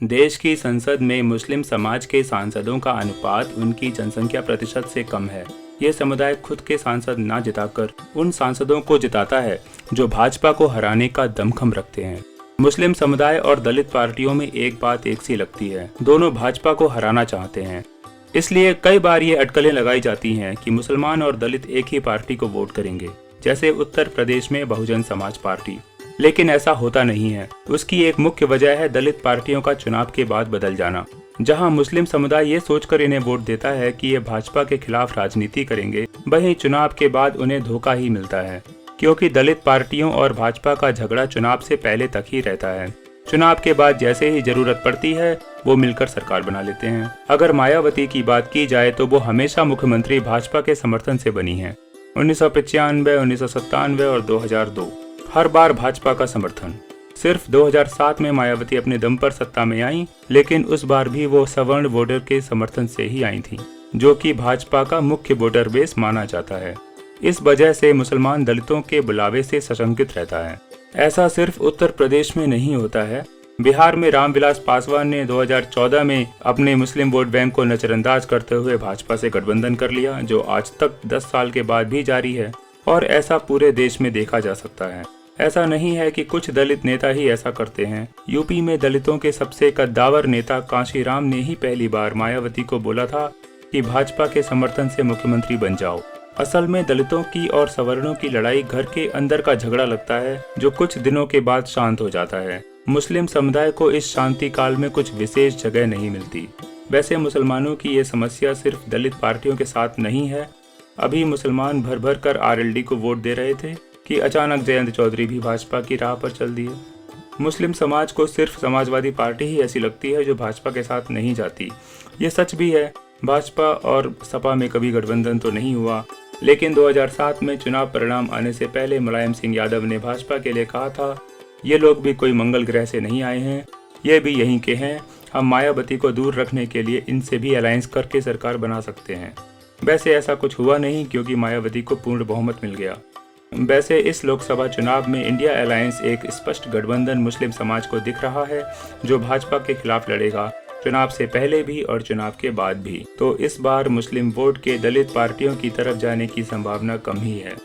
देश की संसद में मुस्लिम समाज के सांसदों का अनुपात उनकी जनसंख्या प्रतिशत से कम है। ये समुदाय खुद के सांसद ना जिताकर उन सांसदों को जिताता है जो भाजपा को हराने का दमखम रखते हैं। मुस्लिम समुदाय और दलित पार्टियों में एक बात एक सी लगती है, दोनों भाजपा को हराना चाहते हैं। इसलिए कई बार ये अटकलें लगाई जाती हैं कि मुसलमान और दलित एक ही पार्टी को वोट करेंगे, जैसे उत्तर प्रदेश में बहुजन समाज पार्टी। लेकिन ऐसा होता नहीं है। उसकी एक मुख्य वजह है दलित पार्टियों का चुनाव के बाद बदल जाना। जहां मुस्लिम समुदाय ये सोचकर इन्हें वोट देता है कि ये भाजपा के खिलाफ राजनीति करेंगे, वहीं चुनाव के बाद उन्हें धोखा ही मिलता है, क्योंकि दलित पार्टियों और भाजपा का झगड़ा चुनाव से पहले तक ही रहता है। चुनाव के बाद जैसे ही जरूरत पड़ती है वो मिलकर सरकार बना लेते हैं। अगर मायावती की बात की जाए तो वो हमेशा मुख्यमंत्री भाजपा के समर्थन से बनी है। 1995, 1997 और 2002 हर बार भाजपा का समर्थन। सिर्फ 2007 में मायावती अपने दम पर सत्ता में आई, लेकिन उस बार भी वो सवर्ण वोटर के समर्थन से ही आई थी, जो कि भाजपा का मुख्य वोटर बेस माना जाता है। इस वजह से मुसलमान दलितों के बुलावे से सशंकित रहता है। ऐसा सिर्फ उत्तर प्रदेश में नहीं होता है। बिहार में रामविलास पासवान ने 2014 में अपने मुस्लिम वोट बैंक को नजरअंदाज करते हुए भाजपा से गठबंधन कर लिया, जो आज तक 10 साल के बाद भी जारी है। और ऐसा पूरे देश में देखा जा सकता है। ऐसा नहीं है कि कुछ दलित नेता ही ऐसा करते हैं। यूपी में दलितों के सबसे कद्दावर नेता कांशीराम ने ही पहली बार मायावती को बोला था कि भाजपा के समर्थन से मुख्यमंत्री बन जाओ। असल में दलितों की और सवर्णों की लड़ाई घर के अंदर का झगड़ा लगता है, जो कुछ दिनों के बाद शांत हो जाता है। मुस्लिम समुदाय को इस शांति काल में कुछ विशेष जगह नहीं मिलती। वैसे मुसलमानों की ये समस्या सिर्फ दलित पार्टियों के साथ नहीं है। अभी मुसलमान भर भर कर आरएलडी को वोट दे रहे थे कि अचानक जयंत चौधरी भी भाजपा की राह पर चल दिए। मुस्लिम समाज को सिर्फ समाजवादी पार्टी ही ऐसी लगती है जो भाजपा के साथ नहीं जाती। ये सच भी है। भाजपा और सपा में कभी गठबंधन तो नहीं हुआ, लेकिन 2007 में चुनाव परिणाम आने से पहले मुलायम सिंह यादव ने भाजपा के लिए कहा था, ये लोग भी कोई मंगल ग्रह से नहीं आए हैं, ये भी यहीं के हैं। हम मायावती को दूर रखने के लिए इनसे भी अलायंस करके सरकार बना सकते हैं। वैसे ऐसा कुछ हुआ नहीं, क्योंकि मायावती को पूर्ण बहुमत मिल गया। वैसे इस लोकसभा चुनाव में इंडिया अलायंस एक स्पष्ट गठबंधन मुस्लिम समाज को दिख रहा है, जो भाजपा के खिलाफ लड़ेगा, चुनाव से पहले भी और चुनाव के बाद भी। तो इस बार मुस्लिम वोट के दलित पार्टियों की तरफ जाने की संभावना कम ही है।